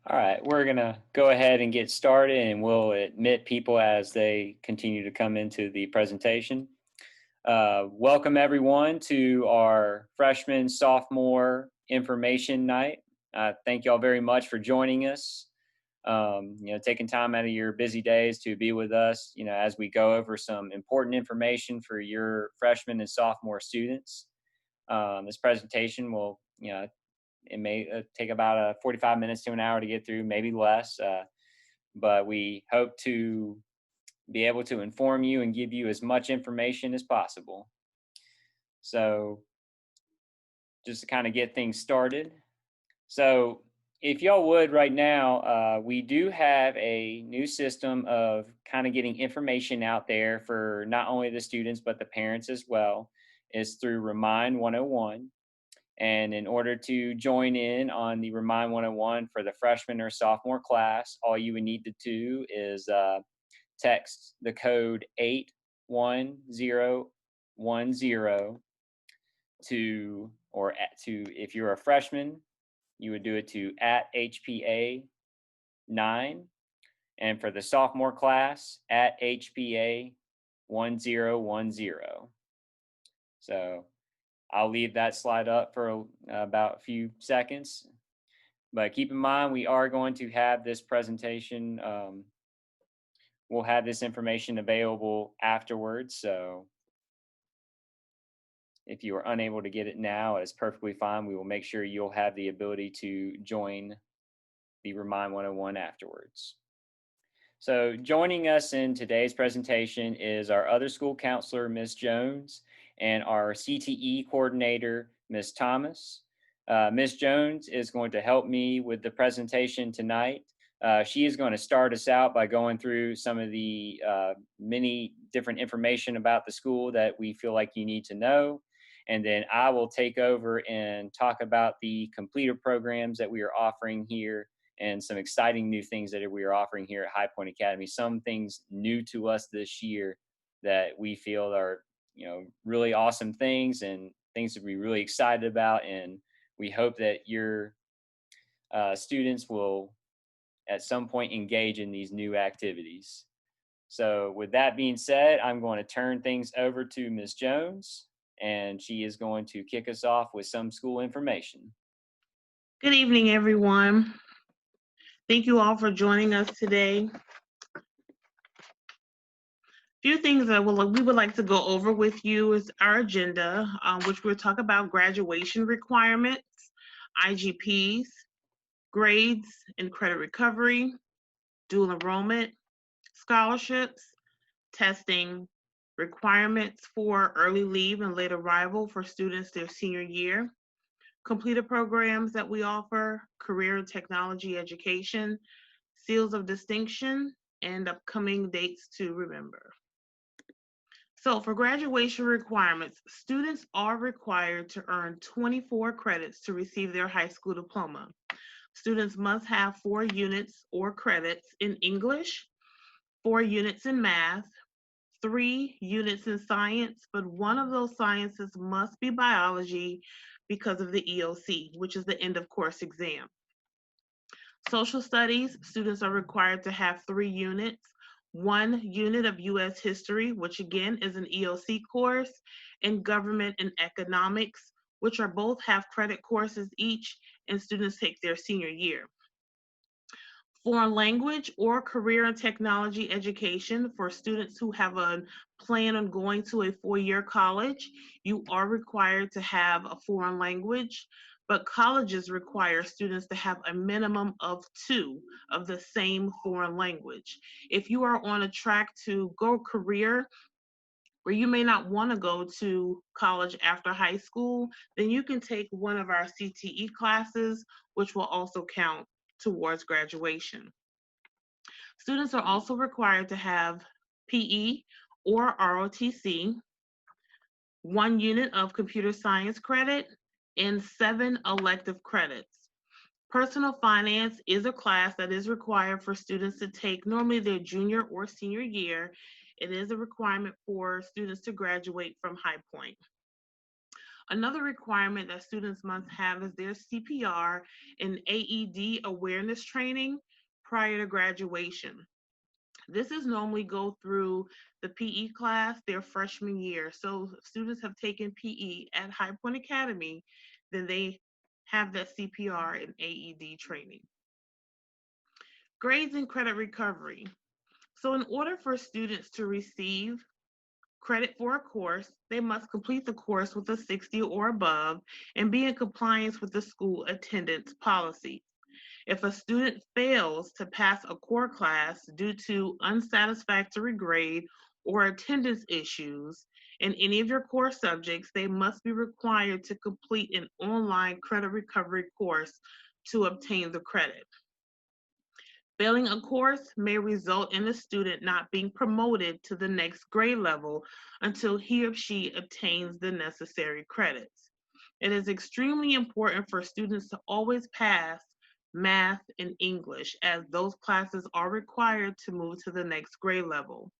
All right, we're going to go ahead and get started and we'll admit people as they continue to come into the presentation. Welcome everyone to our freshman, sophomore information night. Thank you all very much for joining us. Taking time out of your busy days to be with us, as we go over some important information for your freshman and sophomore students. This presentation will, it may take about 45 minutes to an hour to get through, maybe less, but we hope to be able to inform you and give you as much information as possible. So just to kind of get things started. So if y'all would right now, we do have a new system of kind of getting information out there for not only the students, but the parents as well. It's through Remind 101. And in order to join in on the Remind 101 for the freshman or sophomore class, all you would need to do is text the code 81010 to, if you're a freshman, you would do it to @HPA 9. And for the sophomore class, @HPA 1010. So I'll leave that slide up for about a few seconds. But keep in mind, we are going to have this presentation. We'll have this information available afterwards. So if you are unable to get it now, it's perfectly fine. We will make sure you'll have the ability to join the Remind 101 afterwards. So joining us in today's presentation is our other school counselor, Ms. Jones, and our CTE coordinator, Ms. Thomas. Ms. Jones is going to help me with the presentation tonight. She is going to start us out by going through some of the many different information about the school that we feel like you need to know. And then I will take over and talk about the completer programs that we are offering here and some exciting new things that we are offering here at High Point Academy. Some things new to us this year that we feel are, really awesome things and things to be really excited about. And we hope that your students will at some point engage in these new activities. So with that being said, I'm going to turn things over to Ms. Jones, and she is going to kick us off with some school information. Good evening, everyone. Thank you all for joining us today. Few things that we would like to go over with you is our agenda, which we'll talk about graduation requirements, IGPs, grades and credit recovery, dual enrollment, scholarships, testing, requirements for early leave and late arrival for students their senior year, completer programs that we offer, career and technology education, seals of distinction, and upcoming dates to remember. So for graduation requirements, students are required to earn 24 credits to receive their high school diploma. Students must have 4 units or credits in English, 4 units in math, 3 units in science, but one of those sciences must be biology because of the EOC, which is the end of course exam. Social studies, students are required to have 3 units, 1 unit of U.S. history, which again is an EOC course, and government and economics, which are both half credit courses each, and students take their senior year. Foreign language or career and technology education for students who have a plan on going to a 4-year college, you are required to have a foreign language, but colleges require students to have a minimum of 2 of the same foreign language. If you are on a track to go career, where you may not want to go to college after high school, then you can take one of our CTE classes, which will also count towards graduation. Students are also required to have PE or ROTC, 1 unit of computer science credit, and 7 elective credits. Personal finance is a class that is required for students to take normally their junior or senior year. It is a requirement for students to graduate from High Point. Another requirement that students must have is their CPR and AED awareness training prior to graduation. This is normally go through the PE class their freshman year. So if students have taken PE at High Point Academy, then they have that CPR and AED training. Grades and credit recovery. So in order for students to receive credit for a course, they must complete the course with a 60 or above and be in compliance with the school attendance policy. If a student fails to pass a core class due to unsatisfactory grade or attendance issues in any of your core subjects, they must be required to complete an online credit recovery course to obtain the credit. Failing a course may result in the student not being promoted to the next grade level until he or she obtains the necessary credits. It is extremely important for students to always pass math and English, as those classes are required to move to the next grade level.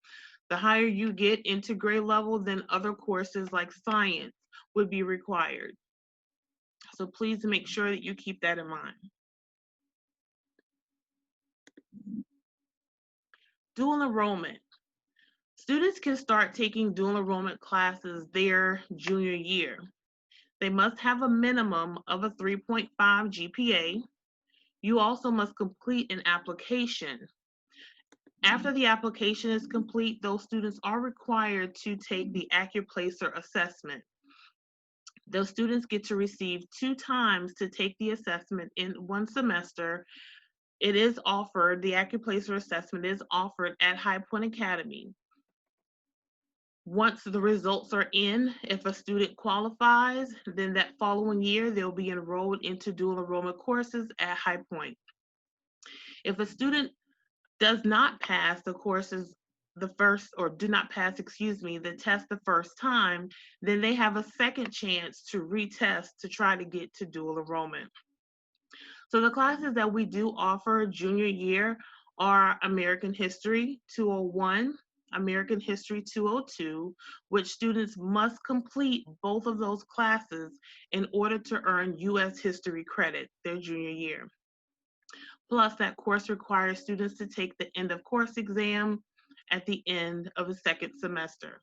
The higher you get into grade level, then other courses like science would be required. So please make sure that you keep that in mind. Dual enrollment. Students can start taking dual enrollment classes their junior year. They must have a minimum of a 3.5 GPA. You also must complete an application. After the application is complete, those students are required to take the AccuPlacer assessment. Those students get to receive 2 times to take the assessment in one semester. It is offered, the AccuPlacer assessment is offered at High Point Academy. Once the results are in, if a student qualifies, then that following year, they'll be enrolled into dual enrollment courses at High Point. If a student does not pass the courses the first, or do not pass, the test the first time, then they have a second chance to retest to try to get to dual enrollment. So the classes that we do offer junior year are American History 201, American History 202, which students must complete both of those classes in order to earn U.S. history credit their junior year. Plus, that course requires students to take the end of course exam at the end of the second semester.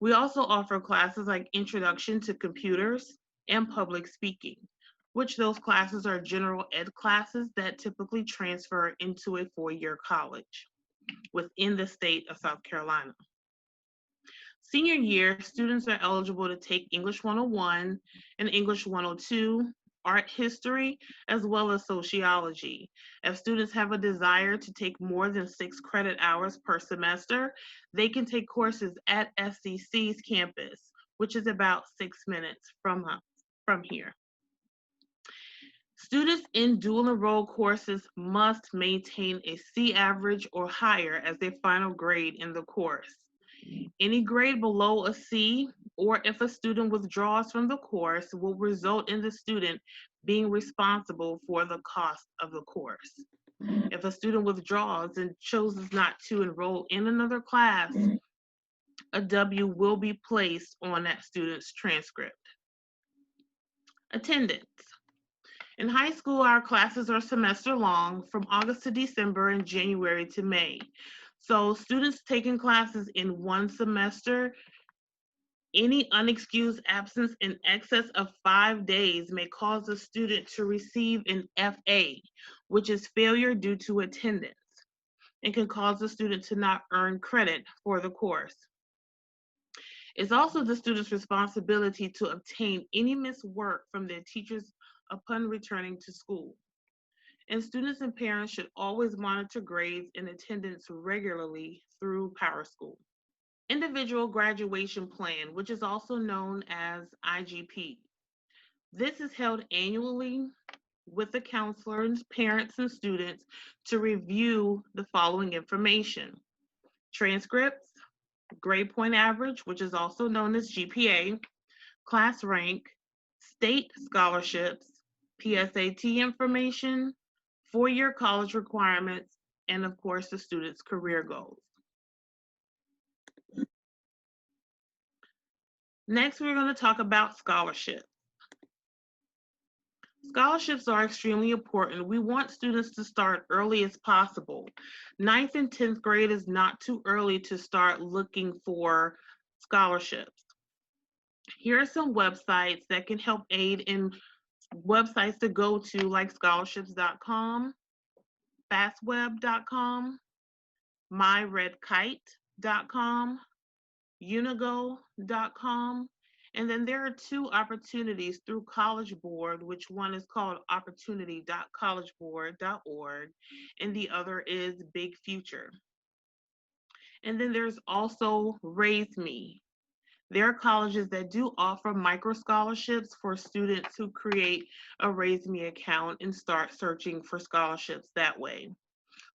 We also offer classes like Introduction to Computers and Public Speaking, which those classes are general ed classes that typically transfer into a 4-year college within the state of South Carolina. Senior year, students are eligible to take English 101 and English 102, art history, as well as sociology. If students have a desire to take more than 6 credit hours per semester, they can take courses at SCC's campus, which is about 6 minutes from here. Students in dual enrolled courses must maintain a C average or higher as their final grade in the course. Any grade below a C, or if a student withdraws from the course, will result in the student being responsible for the cost of the course. If a student withdraws and chooses not to enroll in another class, a W will be placed on that student's transcript. Attendance. In high school, our classes are semester long from August to December and January to May. So students taking classes in one semester, any unexcused absence in excess of 5 days may cause a student to receive an FA, which is failure due to attendance, and can cause the student to not earn credit for the course. It's also the student's responsibility to obtain any missed work from their teachers upon returning to school. And students and parents should always monitor grades and attendance regularly through PowerSchool. Individual Graduation Plan, which is also known as IGP. This is held annually with the counselors, parents, and students to review the following information: transcripts, grade point average, which is also known as GPA, class rank, state scholarships, PSAT information, 4-year college requirements, and of course, the student's career goals. Next, we're going to talk about scholarships. Scholarships are extremely important. We want students to start early as possible. 9th and 10th grade is not too early to start looking for scholarships. Here are some websites that can help aid in websites to go to, like scholarships.com, fastweb.com, myredkite.com, unigo.com. And then there are 2 opportunities through College Board, which one is called opportunity.collegeboard.org, and the other is Big Future. And then there's also Raise Me. There are colleges that do offer micro scholarships for students who create a Raise Me account and start searching for scholarships that way.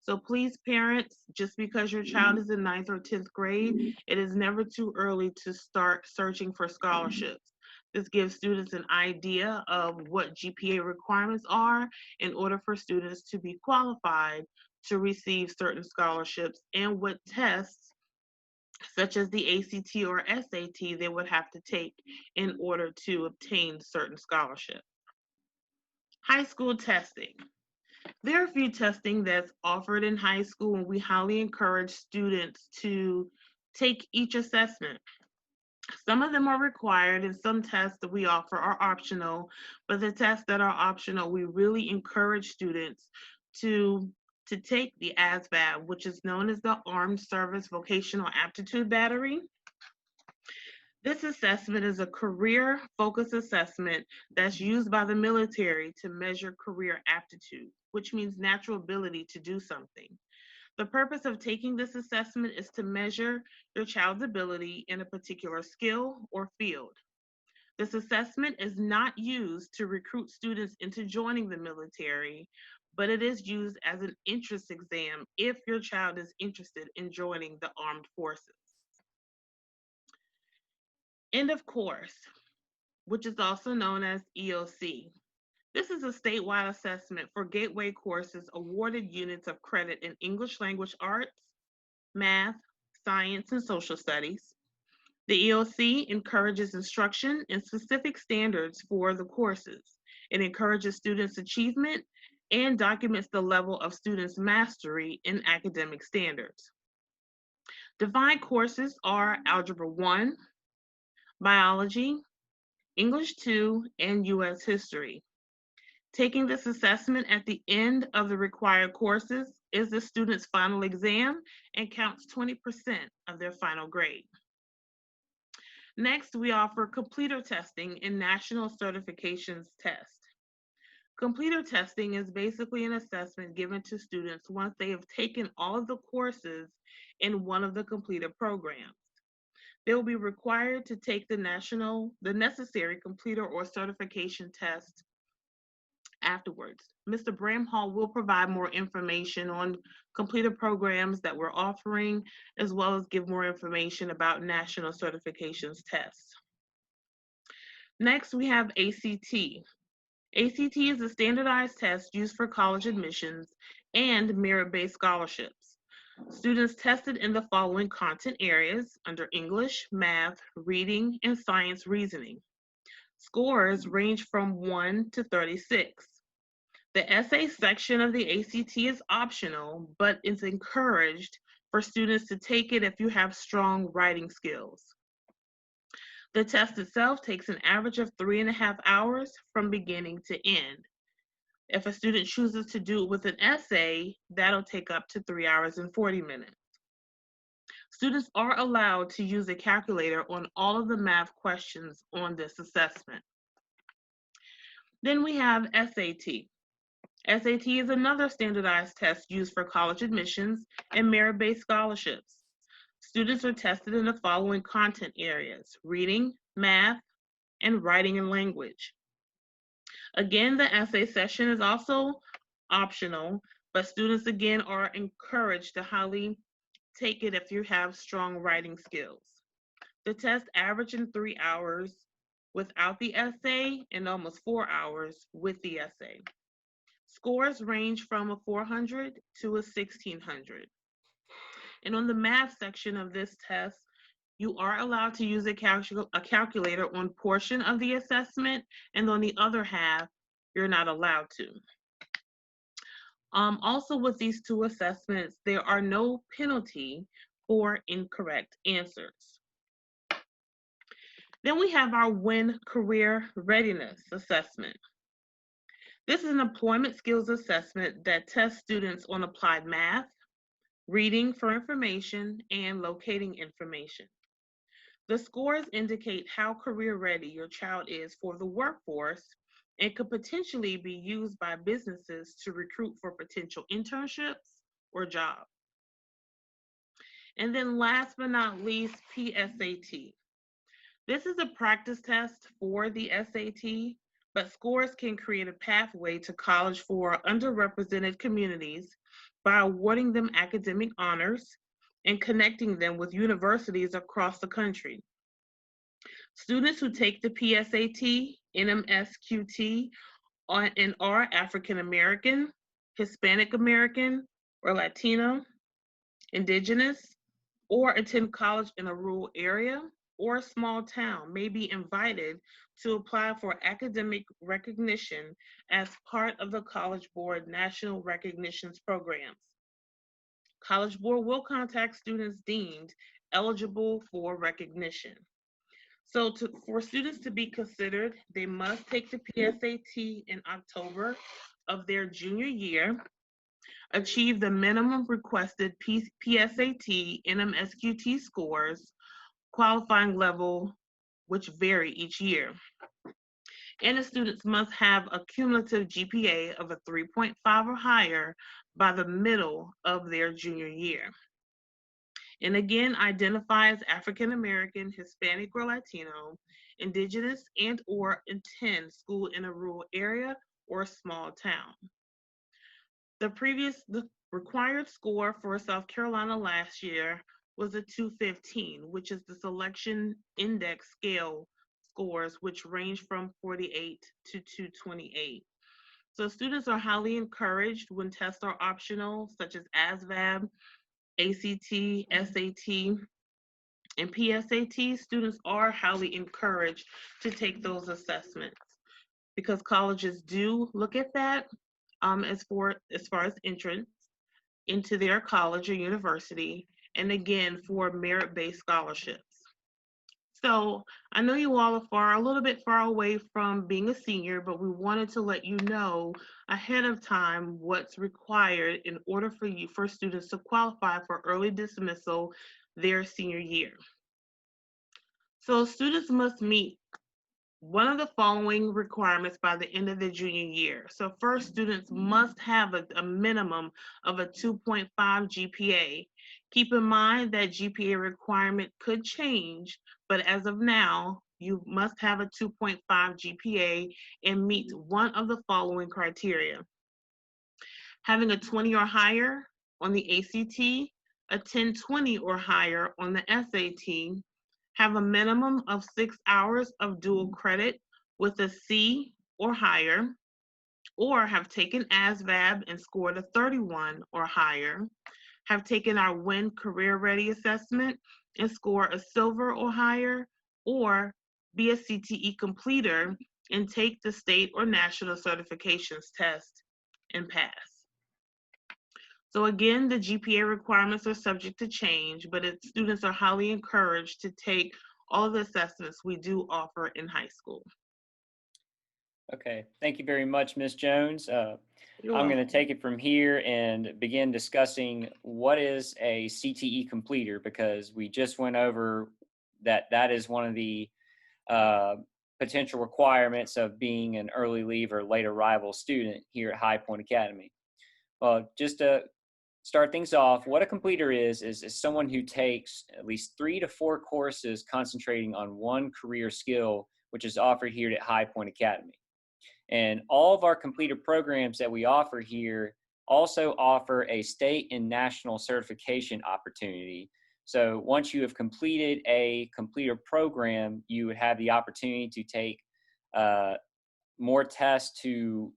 So please, parents, just because your child is in 9th or 10th grade, it is never too early to start searching for scholarships. This gives students an idea of what GPA requirements are in order for students to be qualified to receive certain scholarships, and what tests, such as the ACT or SAT, they would have to take in order to obtain certain scholarships. High school testing. There are a few testing that's offered in high school, and we highly encourage students to take each assessment. Some of them are required, and some tests that we offer are optional, but the tests that are optional, we really encourage students to take the ASVAB, which is known as the Armed Service Vocational Aptitude Battery. This assessment is a career-focused assessment that's used by the military to measure career aptitude, which means natural ability to do something. The purpose of taking this assessment is to measure your child's ability in a particular skill or field. This assessment is not used to recruit students into joining the military, but it is used as an entrance exam if your child is interested in joining the armed forces. End of course, which is also known as EOC. This is a statewide assessment for gateway courses awarded units of credit in English language arts, math, science, and social studies. The EOC encourages instruction and specific standards for the courses. It encourages students' achievement and documents the level of students' mastery in academic standards. Defined courses are Algebra 1, Biology, English 2, and U.S. History. Taking this assessment at the end of the required courses is the student's final exam and counts 20% of their final grade. Next, we offer completer testing and national certifications test. Completer testing is basically an assessment given to students once they have taken all of the courses in one of the completer programs. They will be required to take the necessary completer or certification test afterwards. Mr. Bramhall will provide more information on completer programs that we're offering, as well as give more information about national certifications tests. Next, we have ACT. ACT is a standardized test used for college admissions and merit-based scholarships. Students tested in the following content areas under English, math, reading, and science reasoning. Scores range from 1 to 36. The essay section of the ACT is optional, but is encouraged for students to take it if you have strong writing skills. The test itself takes an average of 3.5 hours from beginning to end. If a student chooses to do it with an essay, that'll take up to 3 hours and 40 minutes. Students are allowed to use a calculator on all of the math questions on this assessment. Then we have SAT. SAT is another standardized test used for college admissions and merit-based scholarships. Students are tested in the following content areas: reading, math, and writing and language. Again, the essay session is also optional, but students again are encouraged to highly take it if you have strong writing skills. The test averages in 3 hours without the essay and almost 4 hours with the essay. Scores range from a 400 to a 1600. And on the math section of this test, You are allowed to use a calculator on portion of the assessment, and on the other half, you're not allowed to. Also, with these two assessments, there are no penalty for incorrect answers. Then we have our WIN Career Readiness Assessment. This is an employment skills assessment that tests students on applied math, reading for information, and locating information. The scores indicate how career ready your child is for the workforce and could potentially be used by businesses to recruit for potential internships or jobs. And then last but not least, PSAT. This is a practice test for the SAT, but scores can create a pathway to college for underrepresented communities by awarding them academic honors and connecting them with universities across the country. Students who take the PSAT, NMSQT, and are African American, Hispanic American, or Latino, Indigenous, or attend college in a rural area or a small town may be invited to apply for academic recognition as part of the College Board National Recognitions Programs. College Board will contact students deemed eligible for recognition. So for students to be considered, they must take the PSAT in October of their junior year, achieve the minimum requested PSAT NMSQT scores, qualifying level, which vary each year. And the students must have a cumulative GPA of a 3.5 or higher by the middle of their junior year. And again, identify as African American, Hispanic or Latino, Indigenous, and or attend school in a rural area or small town. The required score for South Carolina last year was a 215, which is the selection index scale scores, which range from 48 to 228. So students are highly encouraged when tests are optional, such as ASVAB, ACT, SAT, and PSAT. Students are highly encouraged to take those assessments because colleges do look at that as far as entrance into their college or university, and again for merit-based scholarships. So I know you all are a little bit far away from being a senior, but we wanted to let you know ahead of time what's required in order for students to qualify for early dismissal their senior year. So students must meet one of the following requirements by the end of the junior year. So first, students must have a minimum of a 2.5 GPA. Keep in mind that GPA requirement could change, but as of now, you must have a 2.5 GPA and meet one of the following criteria. Having a 20 or higher on the ACT, a 1020 or higher on the SAT, have a minimum of 6 hours of dual credit with a C or higher, or have taken ASVAB and scored a 31 or higher, have taken our WIN Career Ready assessment and score a silver or higher, or be a CTE Completer and take the state or national certifications test and pass. So again, the GPA requirements are subject to change, but students are highly encouraged to take all the assessments we do offer in high school. Okay, thank you very much, Ms. Jones. You're I'm going welcome. to take it from here and begin discussing what is a CTE completer, because we just went over that is one of the potential requirements of being an early leave or late arrival student here at High Point Academy. Just to start things off, what a completer is someone who takes at least 3 to 4 courses concentrating on one career skill, which is offered here at High Point Academy. And all of our completer programs that we offer here also offer a state and national certification opportunity. So once you have completed a completer program, you would have the opportunity to take more tests to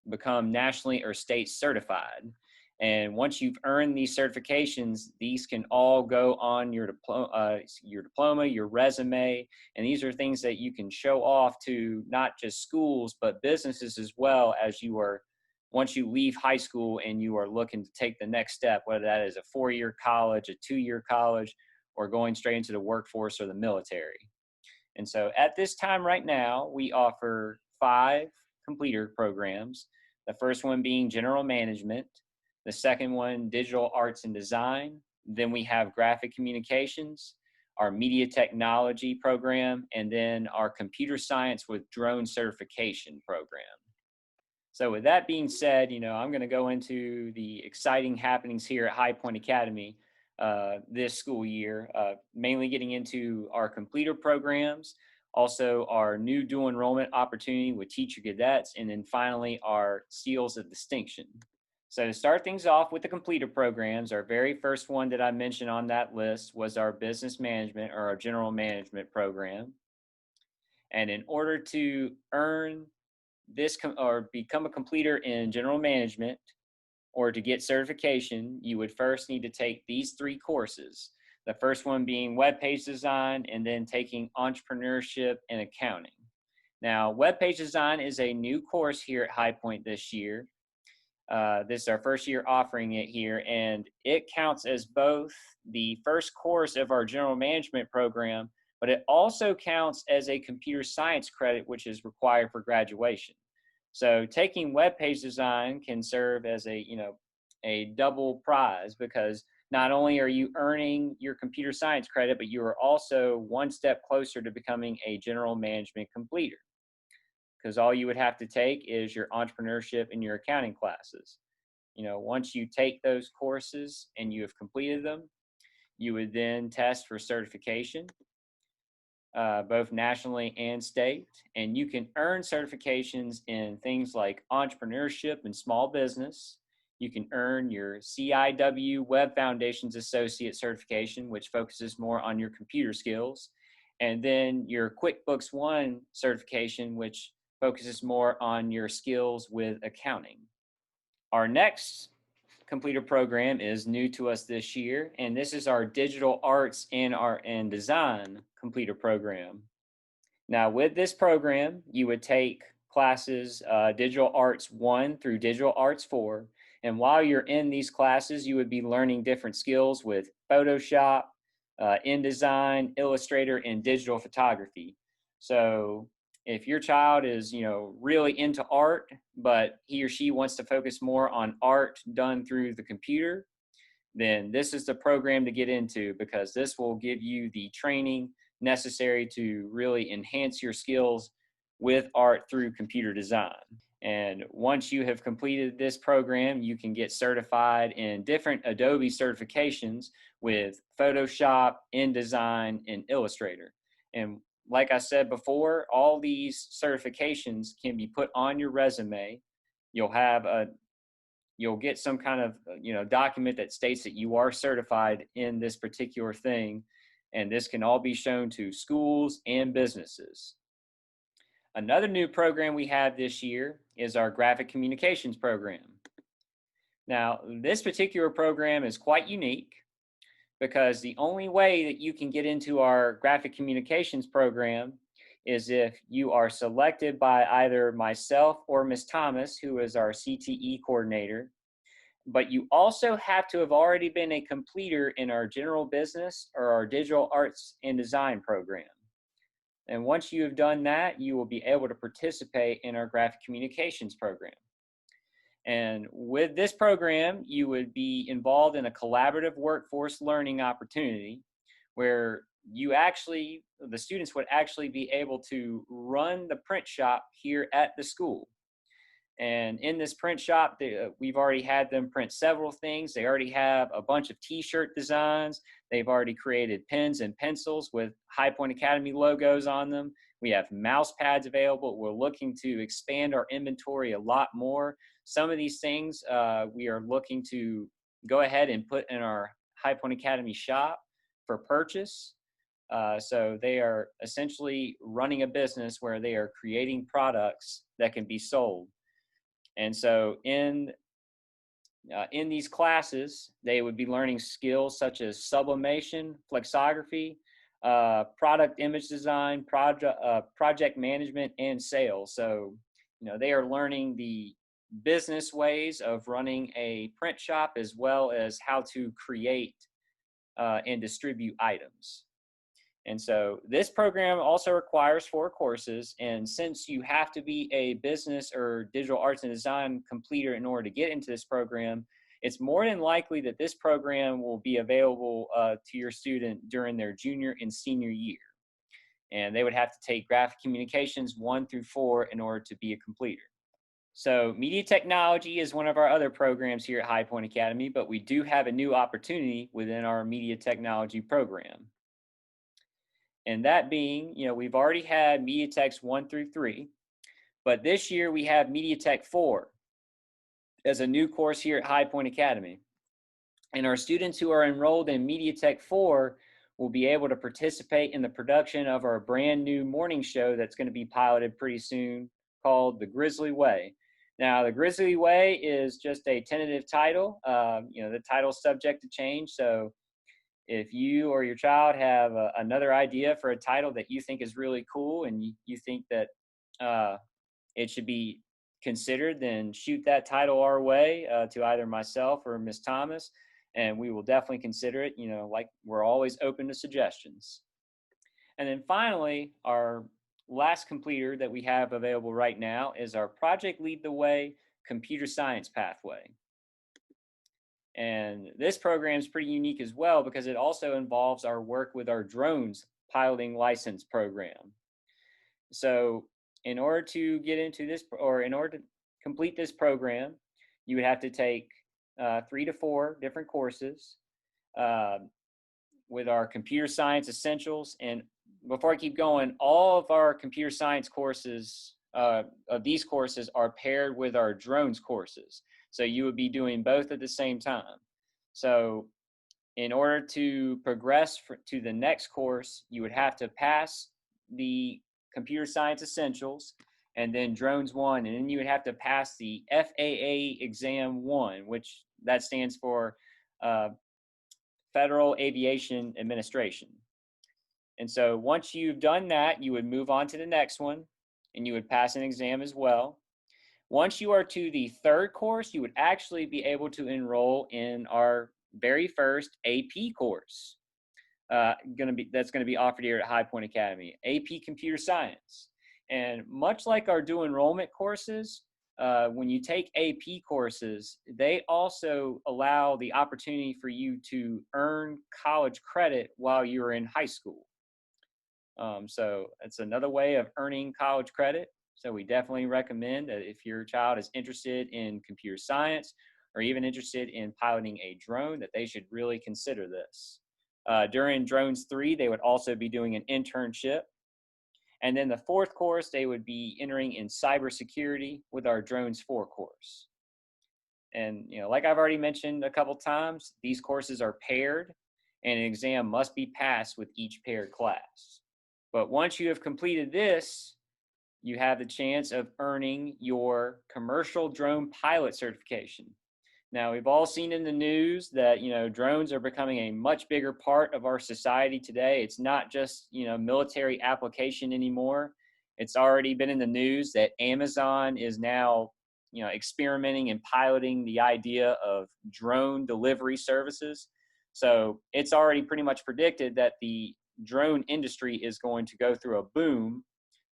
become nationally or state certified. And once you've earned these certifications, these can all go on your diploma, your resume, and these are things that you can show off to not just schools, but businesses as well as once you leave high school and you are looking to take the next step, whether that is a 4-year college, a 2-year college, or going straight into the workforce or the military. And so at this time right now, we offer 5 completer programs. The first one being general management, the second one, digital arts and design. Then we have graphic communications, our media technology program, and then our computer science with drone certification program. So with that being said, I'm going to go into the exciting happenings here at High Point Academy this school year, mainly getting into our completer programs, also our new dual enrollment opportunity with teacher cadets, and then finally our seals of distinction. So to start things off with the completer programs, our very first one that I mentioned on that list was our business management or our general management program. And in order to earn this or become a completer in general management or to get certification, you would first need to take these 3 courses. The first one being web page design and then taking entrepreneurship and accounting. Now, web page design is a new course here at High Point this year. This is our first year offering it here, and it counts as both the first course of our general management program, but it also counts as a computer science credit, which is required for graduation. So taking web page design can serve as a double prize, because not only are you earning your computer science credit, but you are also one step closer to becoming a general management completer, because all you would have to take is your entrepreneurship and your accounting classes. Once you take those courses and you have completed them, you would then test for certification, both nationally and state. And you can earn certifications in things like entrepreneurship and small business. You can earn your CIW Web Foundations Associate certification, which focuses more on your computer skills. And then your QuickBooks One certification, which focuses more on your skills with accounting. Our next completer program is new to us this year, and this is our digital arts and design completer program. Now, with this program, you would take classes Digital Arts 1 through Digital Arts 4, and while you're in these classes, you would be learning different skills with Photoshop, InDesign, Illustrator, and digital photography. So if your child is, really into art, but he or she wants to focus more on art done through the computer, then this is the program to get into, because this will give you the training necessary to really enhance your skills with art through computer design. And once you have completed this program, you can get certified in different Adobe certifications with Photoshop, InDesign, and Illustrator. And like I said before, all these certifications can be put on your resume. You'll get some kind of document that states that you are certified in this particular thing, and this can all be shown to schools and businesses. Another new program we have this year is our graphic communications program. Now, this particular program is quite unique, because the only way that you can get into our graphic communications program is if you are selected by either myself or Ms. Thomas, who is our CTE coordinator. But you also have to have already been a completer in our general business or our digital arts and design program. And once you have done that, you will be able to participate in our graphic communications program. And with this program, you would be involved in a collaborative workforce learning opportunity where the students would actually be able to run the print shop here at the school. And in this print shop, we've already had them print several things. They already have a bunch of t-shirt designs. They've already created pens and pencils with High Point Academy logos on them. We have mouse pads available. We're looking to expand our inventory a lot more. Some of these things we are looking to go ahead and put in our High Point Academy shop for purchase. So they are essentially running a business where they are creating products that can be sold. And so in In these classes, they would be learning skills such as sublimation, flexography, product image design, project management, and sales. So, they are learning the business ways of running a print shop, as well as how to create and distribute items. And so this program also requires 4 courses. And since you have to be a business or digital arts and design completer in order to get into this program, it's more than likely that this program will be available to your student during their junior and senior year. And they would have to take graphic communications 1 through 4 in order to be a completer. So media technology is one of our other programs here at High Point Academy, but we do have a new opportunity within our media technology program. And that being, we've already had Media Techs 1 through 3, but this year we have Media Tech 4 as a new course here at High Point Academy. And our students who are enrolled in Media Tech 4 will be able to participate in the production of our brand new morning show that's going to be piloted pretty soon, called the Grizzly Way. Now, the Grizzly Way is just a tentative title. The title's subject to change, so if you or your child have another idea for a title that you think is really cool and you think that it should be considered, then shoot that title our way to either myself or Ms. Thomas, and we will definitely consider it. Like, we're always open to suggestions. And then finally, our last completer that we have available right now is our Project Lead the Way Computer Science Pathway. And this program is pretty unique as well because it also involves our work with our drones piloting license program. So in order to get into this, or in order to complete this program, you would have to take 3 to 4 different courses with our computer science essentials. And before I keep going, all of our computer science courses, of these courses, are paired with our drones courses. So you would be doing both at the same time. So in order to progress to the next course, you would have to pass the computer science essentials and then drones 1, and then you would have to pass the FAA exam 1, which that stands for Federal Aviation Administration. And so once you've done that, you would move on to the next one and you would pass an exam as well. Once you are to the 3rd course, you would actually be able to enroll in our very first AP course. That's going to be offered here at High Point Academy, AP Computer Science. And much like our dual enrollment courses, when you take AP courses, they also allow the opportunity for you to earn college credit while you're in high school. So it's another way of earning college credit. So we definitely recommend that if your child is interested in computer science or even interested in piloting a drone, that they should really consider this. During Drones 3, they would also be doing an internship. And then the 4th course, they would be entering in cybersecurity with our Drones 4 course. And, like I've already mentioned a couple times, these courses are paired and an exam must be passed with each paired class. But once you have completed this, you have the chance of earning your commercial drone pilot certification. Now, we've all seen in the news that, drones are becoming a much bigger part of our society today. It's not just, military application anymore. It's already been in the news that Amazon is now, experimenting and piloting the idea of drone delivery services. So it's already pretty much predicted that the drone industry is going to go through a boom,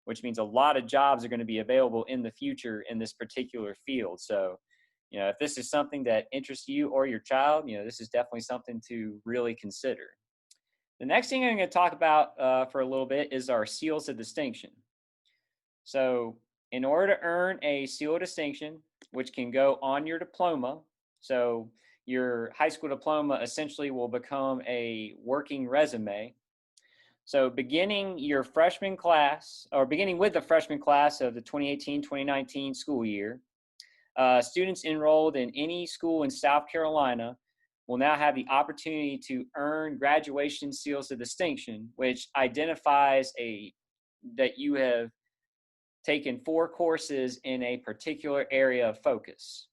which means a lot of jobs are going to be available in the future in this particular field. So, if this is something that interests you or your child, this is definitely something to really consider. The next thing I'm going to talk about for a little bit is our seals of distinction. So in order to earn a seal of distinction, which can go on your diploma, so your high school diploma essentially will become a working resume. So beginning with the freshman class of the 2018-2019 school year, students enrolled in any school in South Carolina will now have the opportunity to earn graduation seals of distinction, which identifies that you have taken 4 courses in a particular area of focus.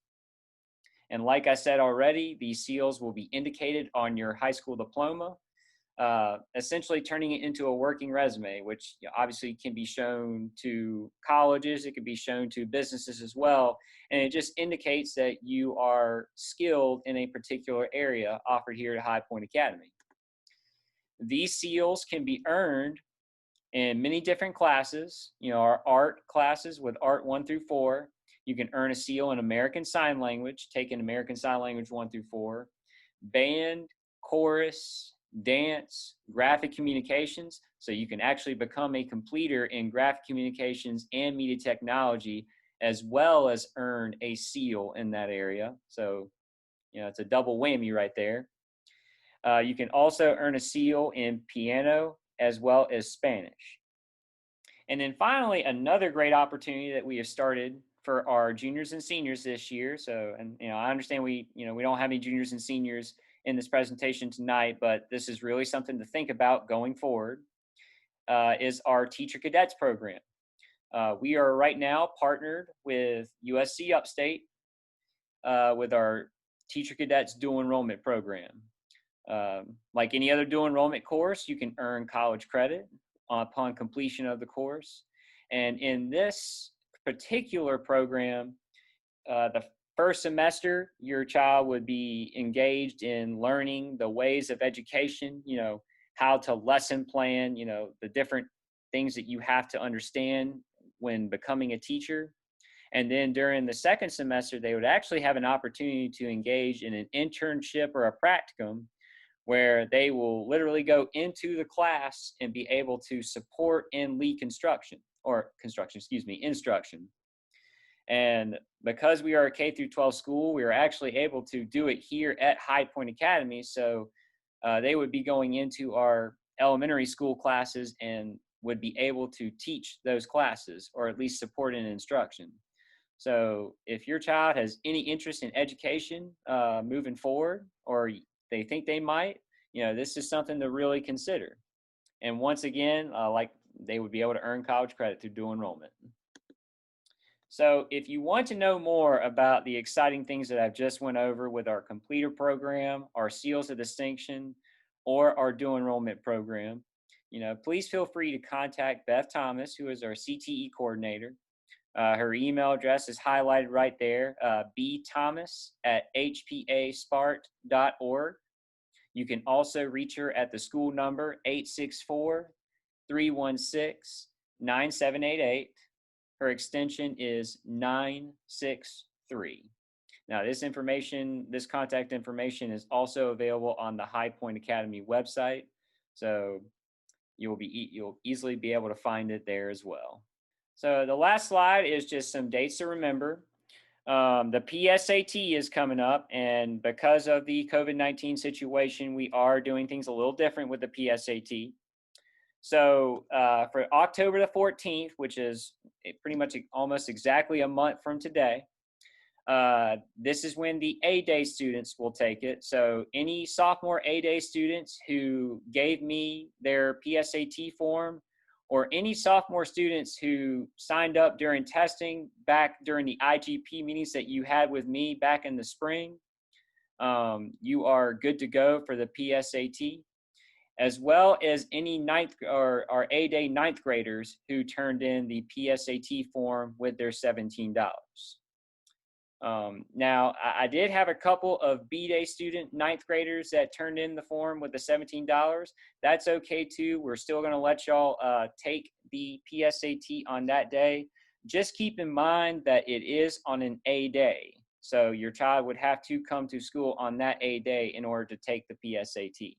And like I said already, these seals will be indicated on your high school diploma, essentially turning it into a working resume, which obviously can be shown to colleges, it can be shown to businesses as well. And it just indicates that you are skilled in a particular area offered here at High Point Academy. These seals can be earned in many different classes. Our art classes with Art 1 through 4. You can earn a seal in American Sign Language, taking American Sign Language 1 through 4. Band, chorus, dance, graphic communications. So you can actually become a completer in graphic communications and media technology, as well as earn a seal in that area. So, it's a double whammy right there. You can also earn a seal in piano as well as Spanish. And then finally, another great opportunity that we have started for our juniors and seniors this year. So, and I understand we don't have any juniors and seniors in this presentation tonight, but this is really something to think about going forward, is our Teacher Cadets program. We are right now partnered with USC Upstate with our Teacher Cadets dual enrollment program. Like any other dual enrollment course, you can earn college credit upon completion of the course. And in this particular program, the first semester, your child would be engaged in learning the ways of education, how to lesson plan, the different things that you have to understand when becoming a teacher. And then during the second semester, they would actually have an opportunity to engage in an internship or a practicum, where they will literally go into the class and be able to support and lead instruction. And because we are a K through 12 school, we are actually able to do it here at High Point Academy. So they would be going into our elementary school classes and would be able to teach those classes, or at least support in instruction. So if your child has any interest in education moving forward, or they think they might, this is something to really consider. And once again, like they would be able to earn college credit through dual enrollment. So if you want to know more about the exciting things that I've just went over with our completer program, our seals of distinction, or our dual enrollment program, please feel free to contact Beth Thomas, who is our CTE coordinator. Her email address is highlighted right there, bthomas@hpaspart.org. You can also reach her at the school number 864-316-9788. Her extension is 963. Now, this contact information is also available on the High Point Academy website, so you'll easily be able to find it there as well. So the last slide is just some dates to remember. The PSAT is coming up, and because of the COVID-19 situation, we are doing things a little different with the PSAT. So for October the 14th, which is pretty much almost exactly a month from today, this is when the A-Day students will take it. So any sophomore A-Day students who gave me their PSAT form, or any sophomore students who signed up during testing back during the IGP meetings that you had with me back in the spring, you are good to go for the PSAT, as well as any our A-Day ninth graders who turned in the PSAT form with their $17. Now, I did have a couple of B-Day student ninth graders that turned in the form with the $17. That's okay too. We're still going to let y'all take the PSAT on that day. Just keep in mind that it is on an A-Day. So your child would have to come to school on that A-Day in order to take the PSAT.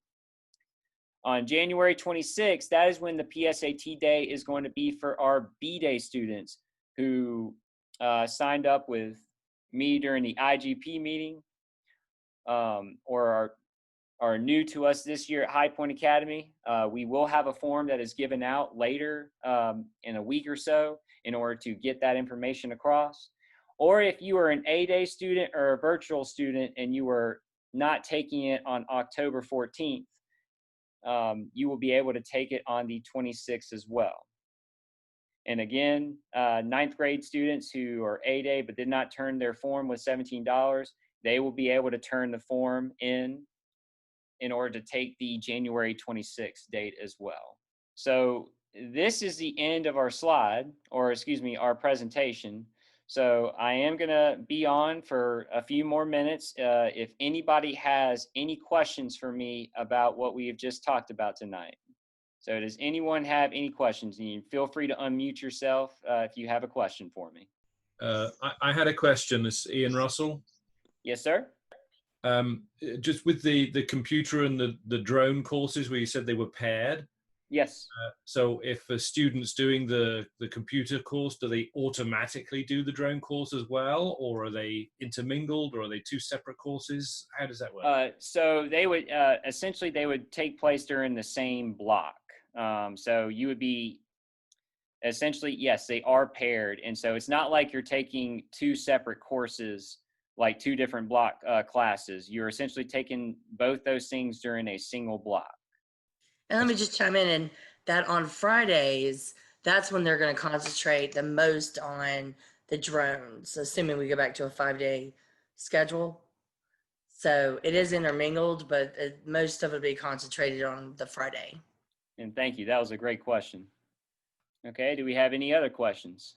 On January 26th, that is when the PSAT day is going to be for our B-Day students who signed up with me during the IGP meeting, or are new to us this year at High Point Academy. We will have a form that is given out later in a week or so in order to get that information across. Or if you are an A-Day student or a virtual student and you were not taking it on October 14th, you will be able to take it on the 26th as well. And again, ninth grade students who are A-Day but did not turn their form with $17, they will be able to turn the form in order to take the January 26th date as well. So this is the end of our slide, or excuse me, our presentation. So I am going to be on for a few more minutes. If anybody has any questions for me about what we have just talked about tonight. So does anyone have any questions? And you feel free to unmute yourself if you have a question for me. I had a question. It's Ian Russell. Yes, sir. Just with the computer and the drone courses where you said they were paired. Yes. So if a student's doing the computer course, do they automatically do the drone course as well? Or are they intermingled, or are they two separate courses? How does that work? So they would, essentially they would take place during the same block. So you would be, essentially, yes, they are paired. And so it's not like you're taking two separate courses, like two different block classes. You're essentially taking both those things during a single block. And let me just chime in, and that on Fridays, that's when they're going to concentrate the most on the drones, assuming we go back to a 5-day schedule. So it is intermingled, but most of it will be concentrated on the Friday. And thank you. That was a great question. Okay, do we have any other questions?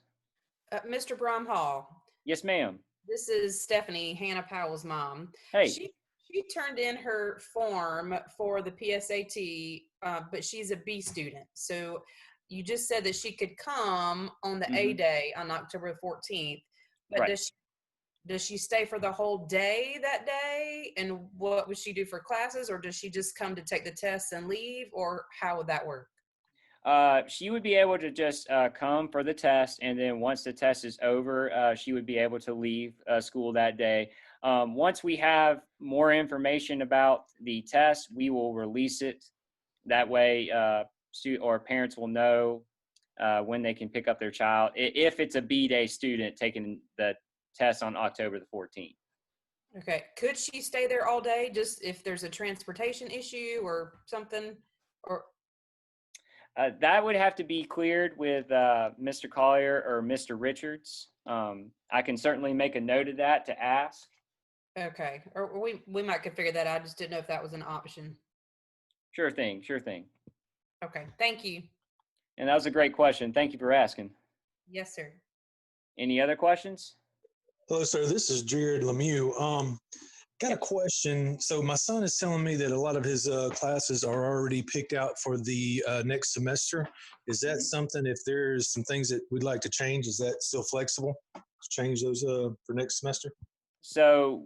Mr. Bromhall. Yes, ma'am. This is Stephanie, Hannah Powell's mom. Hey. She turned in her form for the PSAT, but she's a B student. So you just said that she could come on the A day on October 14th, but right. Does she stay for the whole day that day? And what would she do for classes, or does she just come to take the tests and leave, or how would that work? She would be able to just come for the test, and then once the test is over, she would be able to leave school that day. Once we have more information about the test, we will release it. That way, or parents will know when they can pick up their child, if it's a B-day student taking the test on October the 14th. Okay. Could she stay there all day, just if there's a transportation issue or something? Or that would have to be cleared with Mr. Collier or Mr. Richards. I can certainly make a note of that to ask. Okay. Or we might could figure that out. I just didn't know if that was an option. Sure thing. Sure thing. Okay. Thank you. And that was a great question. Thank you for asking. Yes, sir. Any other questions? Hello, sir. This is Jared Lemieux. Got a question. So my son is telling me that a lot of his classes are already picked out for the next semester. Is that something, if there's some things that we'd like to change, is that still flexible to change those for next semester? So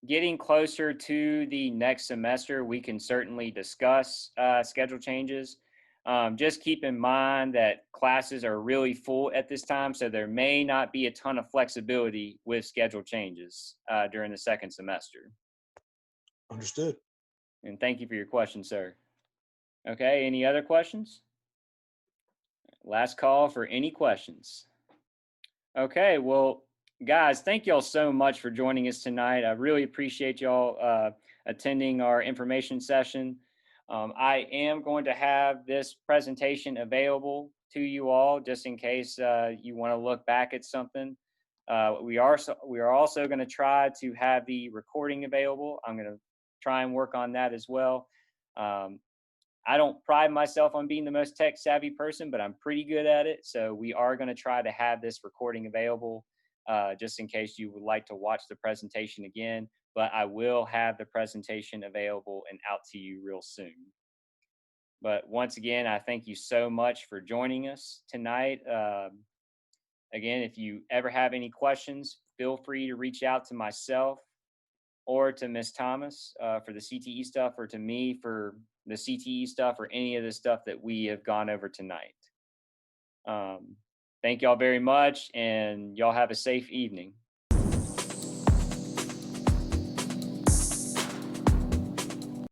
getting closer to the next semester, we can certainly discuss schedule changes. Just keep in mind that classes are really full at this time, so there may not be a ton of flexibility with schedule changes during the second semester. Understood. And thank you for your question, sir. Okay, any other questions? Last call for any questions. Okay, well, guys, thank y'all so much for joining us tonight. I really appreciate y'all attending our information session. I am going to have this presentation available to you all just in case you want to look back at something. We are also going to try to have the recording available. I'm going to try and work on that as well. I don't pride myself on being the most tech savvy person, but I'm pretty good at it. So we are going to try to have this recording available just in case you would like to watch the presentation again. But I will have the presentation available and out to you real soon. But once again, I thank you so much for joining us tonight. Again, if you ever have any questions, feel free to reach out to myself or to Ms. Thomas for the CTE stuff, or to me for the CTE stuff, or any of the stuff that we have gone over tonight. Thank y'all very much, and y'all have a safe evening.